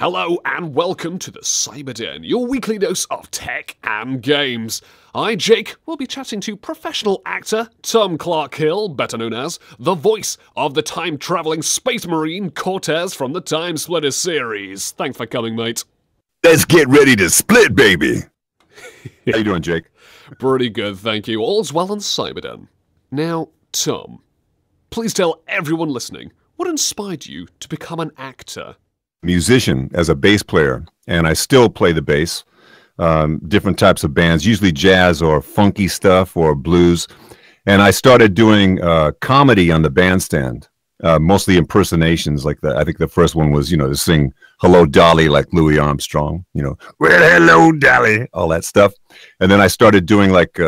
Hello and welcome to the Cyberden, your weekly dose of tech and games. I, Jake, will be chatting to professional actor Tom Clarke-Hill, better known as the voice of the time-traveling space marine Cortez from the TimeSplitters series. Thanks for coming, mate. Let's get ready to split, baby. How you doing, Jake? Pretty good, thank you. All's well on Cyberden. Now, Tom, please tell everyone listening, what inspired you to become an actor? Musician as a bass player, and I still play the bass. Different types of bands, usually jazz or funky stuff or blues. And I started doing comedy on the bandstand, mostly impersonations. Like I think the first one was, to sing "Hello, Dolly" like Louis Armstrong. Well, hello, Dolly, all that stuff. And then I started doing like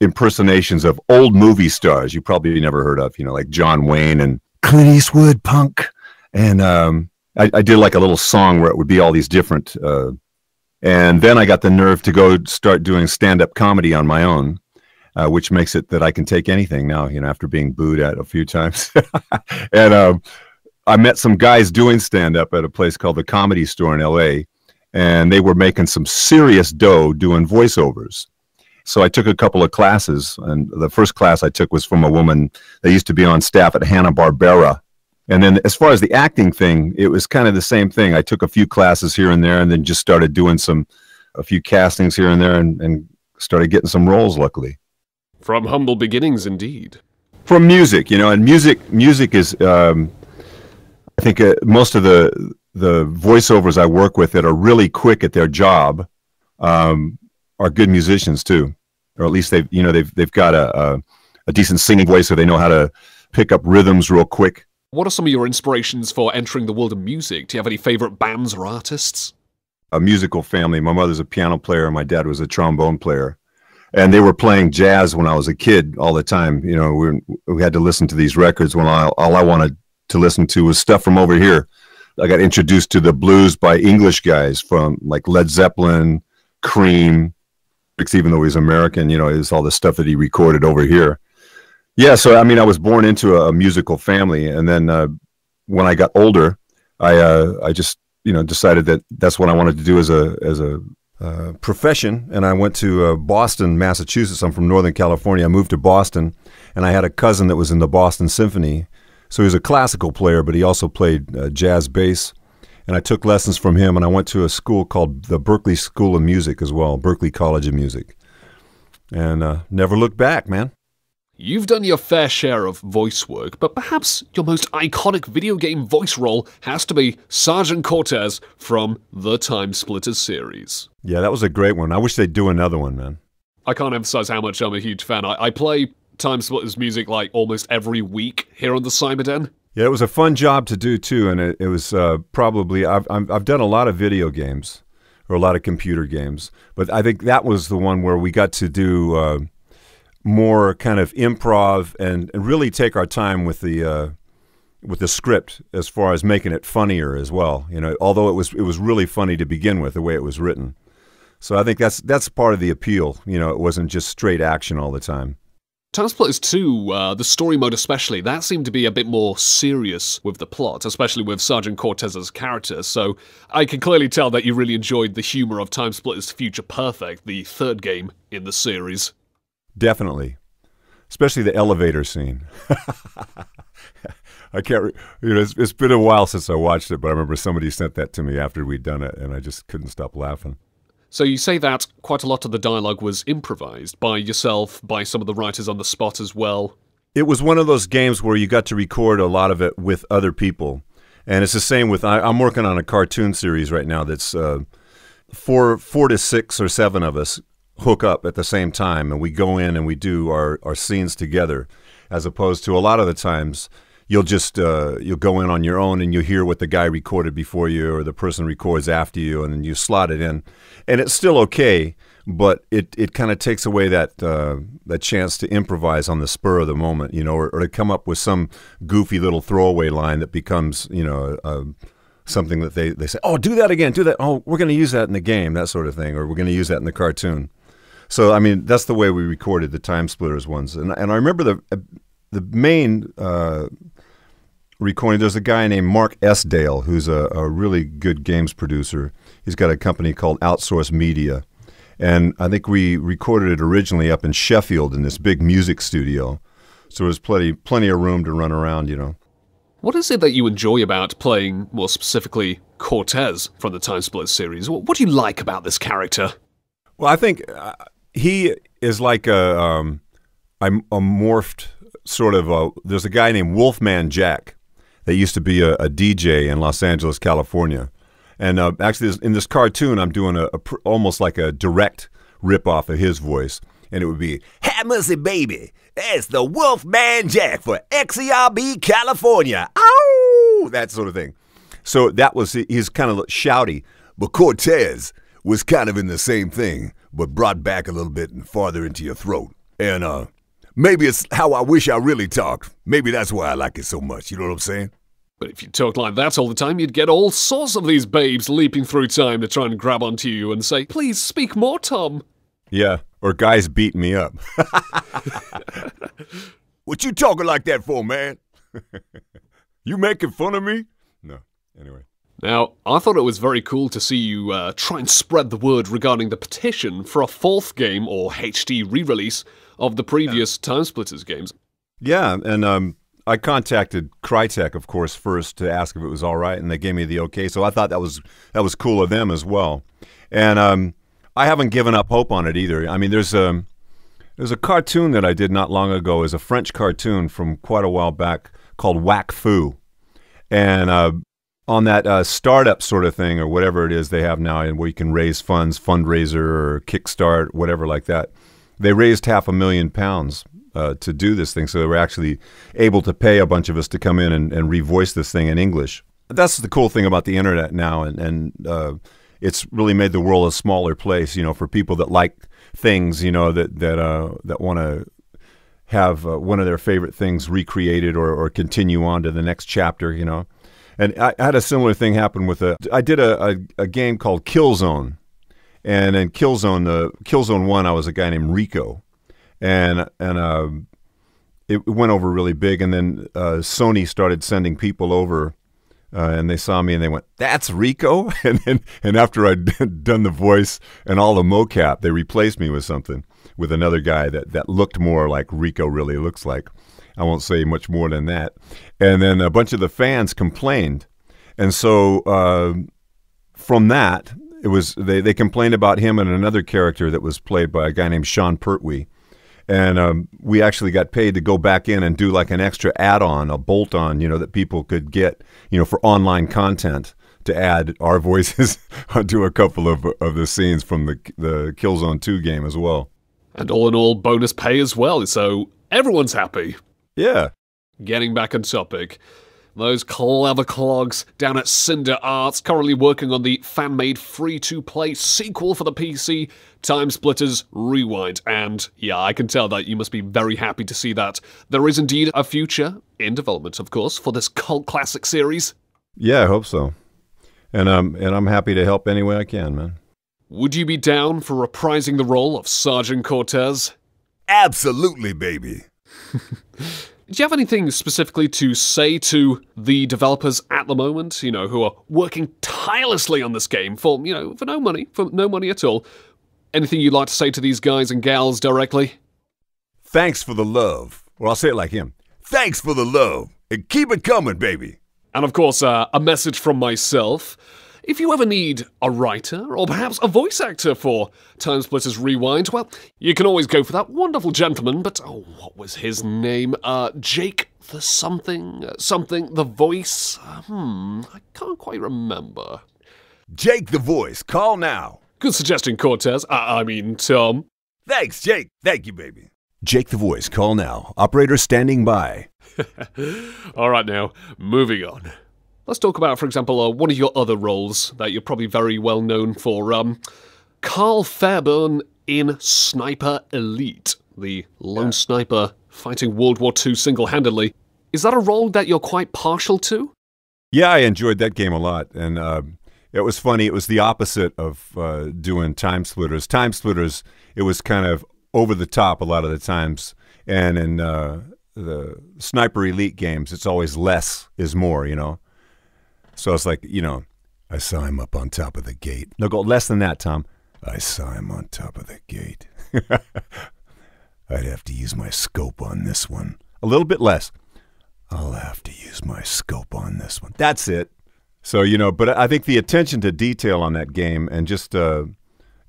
impersonations of old movie stars you probably never heard of, like John Wayne and Clint Eastwood, punk, and I did like a little song where it would be all these different, and then I got the nerve to go start doing stand-up comedy on my own, which makes it that I can take anything now, after being booed at a few times. And I met some guys doing stand-up at a place called the Comedy Store in LA, and they were making some serious dough doing voiceovers. So I took a couple of classes, and the first class I took was from a woman that used to be on staff at Hanna-Barbera. And then as far as the acting thing, it was kind of the same thing. I took a few classes here and there and then just started doing a few castings here and there and started getting some roles, luckily. From humble beginnings, indeed. From music, and music is, I think most of the voiceovers I work with that are really quick at their job are good musicians too. Or at least they've got a decent singing voice, so they know how to pick up rhythms real quick. What are some of your inspirations for entering the world of music? Do you have any favorite bands or artists? A musical family. My mother's a piano player, and my dad was a trombone player. And they were playing jazz when I was a kid all the time. We had to listen to these records when all I wanted to listen to was stuff from over here. I got introduced to the blues by English guys from like Led Zeppelin, Cream, even though he's American, it's all the stuff that he recorded over here. Yeah, so I was born into a musical family, and then when I got older, I just decided that that's what I wanted to do as a profession, and I went to Boston, Massachusetts. I'm from Northern California. I moved to Boston, and I had a cousin that was in the Boston Symphony. So he was a classical player, but he also played jazz bass, and I took lessons from him. And I went to a school called the Berklee School of Music as well, Berklee College of Music, and never looked back, man. You've done your fair share of voice work, but perhaps your most iconic video game voice role has to be Sergeant Cortez from the TimeSplitters series. Yeah, that was a great one. I wish they'd do another one, man. I can't emphasize how much I'm a huge fan. I play TimeSplitters music like almost every week here on the Cyberden. Yeah, it was a fun job to do too, and it was probably I've done a lot of video games or a lot of computer games, but I think that was the one where we got to do more kind of improv and really take our time with the script as far as making it funnier as well. Although it was really funny to begin with the way it was written. So I think that's part of the appeal. It wasn't just straight action all the time. TimeSplitters 2, the story mode especially, that seemed to be a bit more serious with the plot, especially with Sergeant Cortez's character, so I can clearly tell that you really enjoyed the humor of TimeSplitters Future Perfect, the third game in the series. Definitely, especially the elevator scene. I can't. It's been a while since I watched it, but I remember somebody sent that to me after we'd done it, and I just couldn't stop laughing. So you say that quite a lot of the dialogue was improvised by yourself, by some of the writers on the spot as well. It was one of those games where you got to record a lot of it with other people, and it's the same with. I'm working on a cartoon series right now that's 4 to 6 or 7 of us hook up at the same time, and we go in and we do our scenes together, as opposed to a lot of the times you'll just you'll go in on your own and you hear what the guy recorded before you or the person records after you, and then you slot it in, and it's still okay, but it kind of takes away that chance to improvise on the spur of the moment, or to come up with some goofy little throwaway line that becomes something that they say, oh, do that again, do that, oh, we're going to use that in the game, that sort of thing, or we're going to use that in the cartoon. So that's the way we recorded the TimeSplitters ones, and I remember the main recording. There's a guy named Mark S. Dale who's a really good games producer. He's got a company called Outsource Media. And I think we recorded it originally up in Sheffield in this big music studio. So there's plenty of room to run around, you know. What is it that you enjoy about playing, more specifically, Cortez from the TimeSplitters series? What do you like about this character? Well, I think he is like a morphed sort of there's a guy named Wolfman Jack that used to be a DJ in Los Angeles, California. And actually, in this cartoon, I'm doing almost like a direct rip-off of his voice. And it would be, "Have mercy, baby. It's the Wolfman Jack for XERB, California. Ow!" That sort of thing. So that was, he's kind of shouty. But Cortez was kind of in the same thing, but brought back a little bit and farther into your throat. And maybe it's how I wish I really talked. Maybe that's why I like it so much. You know what I'm saying? But if you talk like that all the time, you'd get all sorts of these babes leaping through time to try and grab onto you and say, "Please speak more, Tom." Yeah, or guys beating me up. What you talking like that for, man? You making fun of me? No, anyway. Now, I thought it was very cool to see you try and spread the word regarding the petition for a 4th game or HD re-release of the previous TimeSplitters games. Yeah, and I contacted Crytek, of course, first to ask if it was all right, and they gave me the okay. So I thought that was cool of them as well. And I haven't given up hope on it either. I mean, there's a cartoon that I did not long ago. It's a French cartoon from quite a while back called Whack Fu, and on that startup sort of thing or whatever it is they have now, and where you can raise funds, fundraiser or Kickstart, whatever like that. They raised £500,000 to do this thing, so they were actually able to pay a bunch of us to come in and revoice this thing in English. That's the cool thing about the internet now, and it's really made the world a smaller place, you know, for people that like things, you know, that want to have one of their favorite things recreated or continue on to the next chapter, you know. And I had a similar thing happen with I did a game called Killzone, and in Killzone 1, I was a guy named Rico, and it went over really big, and then Sony started sending people over. And they saw me and they went, "That's Rico?" And after I'd done the voice and all the mocap, they replaced me with another guy that looked more like Rico really looks like. I won't say much more than that. And then a bunch of the fans complained. And so from that, it was they complained about him and another character that was played by a guy named Sean Pertwee. And we actually got paid to go back in and do like an extra add-on, a bolt-on, you know, that people could get, you know, for online content to add our voices onto a couple of the scenes from the Killzone 2 game as well. And all in all, bonus pay as well, so everyone's happy. Yeah. Getting back on topic. Those clever clogs down at Cinder Arts, currently working on the fan-made free-to-play sequel for the PC, TimeSplitters Rewind. And yeah, I can tell that you must be very happy to see that there is indeed a future, in development of course, for this cult classic series. Yeah, I hope so. And I'm happy to help any way I can, man. Would you be down for reprising the role of Sergeant Cortez? Absolutely, baby. Do you have anything specifically to say to the developers at the moment, you know, who are working tirelessly on this game for no money at all? Anything you'd like to say to these guys and gals directly? Thanks for the love. Well, I'll say it like him. Thanks for the love, and keep it coming, baby. And of course, a message from myself. If you ever need a writer, or perhaps a voice actor for TimeSplitters Rewind, well, you can always go for that wonderful gentleman, but, oh, what was his name? Jake the something, the voice? I can't quite remember. Jake the voice, call now. Good suggestion, Cortez. Tom. Thanks, Jake. Thank you, baby. Jake the voice, call now. Operator standing by. All right, now, moving on. Let's talk about, for example, one of your other roles that you're probably very well known for. Karl Fairburne in Sniper Elite, the lone sniper fighting World War II single-handedly. Is that a role that you're quite partial to? Yeah, I enjoyed that game a lot, and it was funny. It was the opposite of doing TimeSplitters. TimeSplitters, it was kind of over the top a lot of the times, and in the Sniper Elite games, it's always less is more, you know. So it's like, you know, I saw him up on top of the gate. No, go less than that, Tom. I saw him on top of the gate. I'd have to use my scope on this one. A little bit less. I'll have to use my scope on this one. That's it. So, you know, but I think the attention to detail on that game and just, you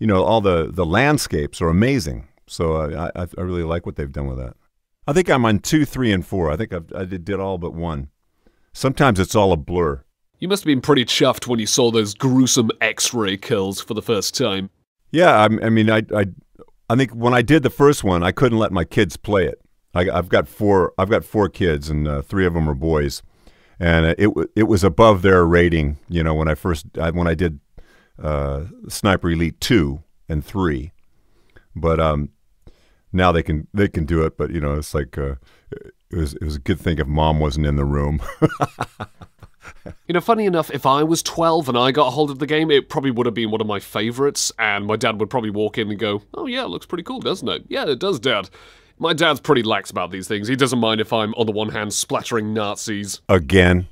know, all the landscapes are amazing. So I really like what they've done with that. I think I'm on 2, 3, and 4. I think I did all but 1. Sometimes it's all a blur. You must have been pretty chuffed when you saw those gruesome X-ray kills for the first time. Yeah, I mean, I think when I did the first one, I couldn't let my kids play it. I've got 4 kids, and 3 of them are boys, and it was above their rating. You know, when I did Sniper Elite 2 and 3, but now they can do it. But you know, it's like it was a good thing if Mom wasn't in the room. You know, funny enough, if I was 12 and I got a hold of the game, it probably would have been one of my favorites, and my dad would probably walk in and go, "Oh yeah, it looks pretty cool, doesn't it?" "Yeah, it does, Dad." My dad's pretty lax about these things. He doesn't mind if I'm, on the one hand, splattering Nazis. Again.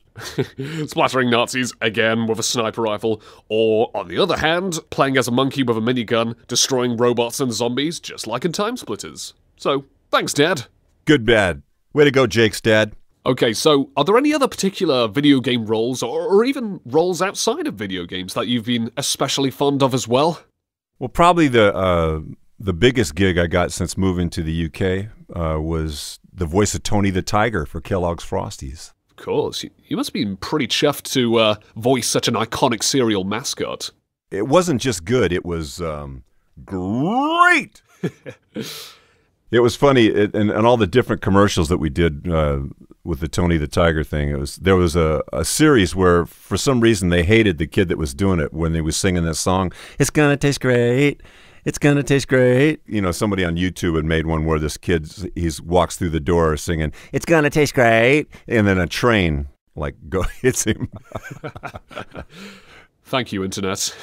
Splattering Nazis again with a sniper rifle, or, on the other hand, playing as a monkey with a minigun, destroying robots and zombies, just like in TimeSplitters. So, thanks, Dad. Good bad. Way to go, Jake's dad. Okay, so are there any other particular video game roles, or even roles outside of video games that you've been especially fond of as well? Well, probably the biggest gig I got since moving to the UK was the voice of Tony the Tiger for Kellogg's Frosties. Of course. You must have been pretty chuffed to voice such an iconic cereal mascot. It wasn't just good, it was great! It was funny, and all the different commercials that we did with the Tony the Tiger thing. There was a series where, for some reason, they hated the kid that was doing it when they was singing that song. It's gonna taste great. It's gonna taste great. You know, somebody on YouTube had made one where this kid walks through the door singing, "It's gonna taste great," and then a train hits him. Thank you, Internet.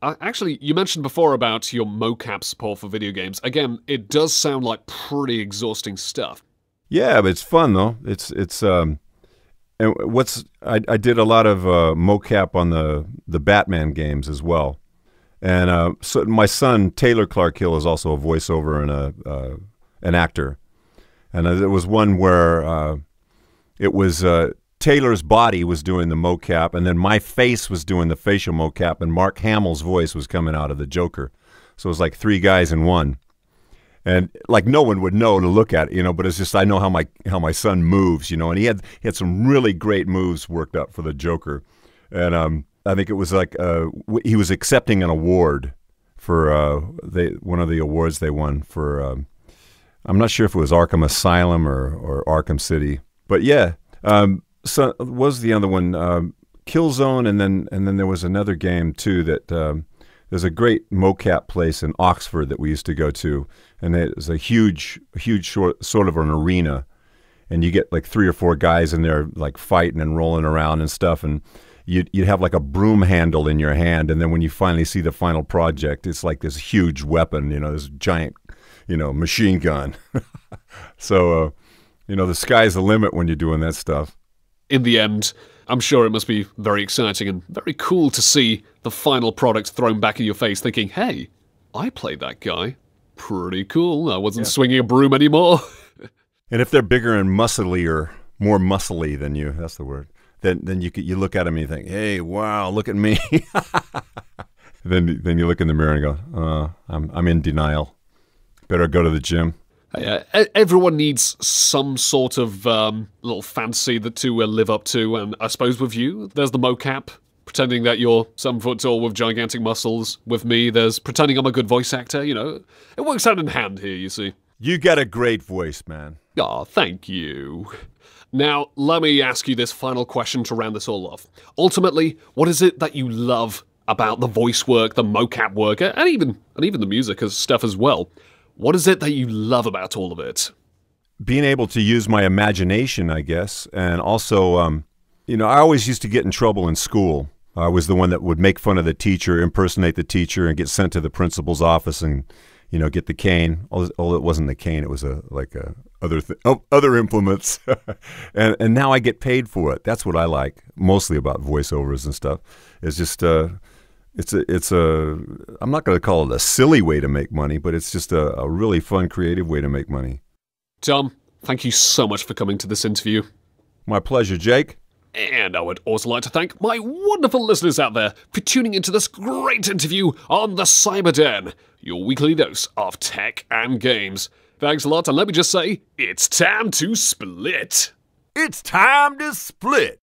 Actually, you mentioned before about your mocap support for video games. Again, it does sound like pretty exhausting stuff. Yeah, but it's fun though. And I did a lot of mocap on the Batman games as well, and so my son Taylor Clarke-Hill is also a voiceover and an actor, and there was one where it was Taylor's body was doing the mocap, and then my face was doing the facial mocap, and Mark Hamill's voice was coming out of the Joker. So it was like 3 guys in one. And like no one would know to look at it, you know, but it's just I know how my son moves, you know, and he had some really great moves worked up for the Joker. And I think it was like he was accepting an award for one of the awards they won for I'm not sure if it was Arkham Asylum or Arkham City. But yeah, so was the other one Killzone, and then there was another game too that there's a great mocap place in Oxford that we used to go to, and it was a huge sort of an arena, and you get like 3 or 4 guys in there like fighting and rolling around and stuff, and you'd have like a broom handle in your hand, and then when you finally see the final project, it's like this huge weapon, you know, this giant, you know, machine gun. So you know, the sky's the limit when you're doing that stuff. In the end, I'm sure it must be very exciting and very cool to see the final product thrown back in your face thinking, hey, I played that guy. Pretty cool. I wasn't swinging a broom anymore. And if they're bigger and musclier, more muscly than you, that's the word, then you look at them and you think, hey, wow, look at me. Then you look in the mirror and go, I'm in denial. Better go to the gym. Everyone needs some sort of little fantasy to live up to, and I suppose with you, there's the mocap, pretending that you're 7 foot tall with gigantic muscles. With me, there's pretending I'm a good voice actor, you know. It works hand in hand here, you see. You got a great voice, man. Aw, thank you. Now, let me ask you this final question to round this all off. Ultimately, what is it that you love about the voice work, the mocap work, and even the music stuff as well? What is it that you love about all of it? Being able to use my imagination, I guess, and also, you know, I always used to get in trouble in school. I was the one that would make fun of the teacher, impersonate the teacher, and get sent to the principal's office and, you know, get the cane. Although it wasn't the cane, it was other implements, and now I get paid for it. That's what I like mostly about voiceovers and stuff. It's just it's a I'm not going to call it a silly way to make money, but it's just a really fun, creative way to make money. Tom, thank you so much for coming to this interview. My pleasure, Jake. And I would also like to thank my wonderful listeners out there for tuning into this great interview on the Cyber Den, your weekly dose of tech and games. Thanks a lot, and let me just say, it's time to split. It's time to split.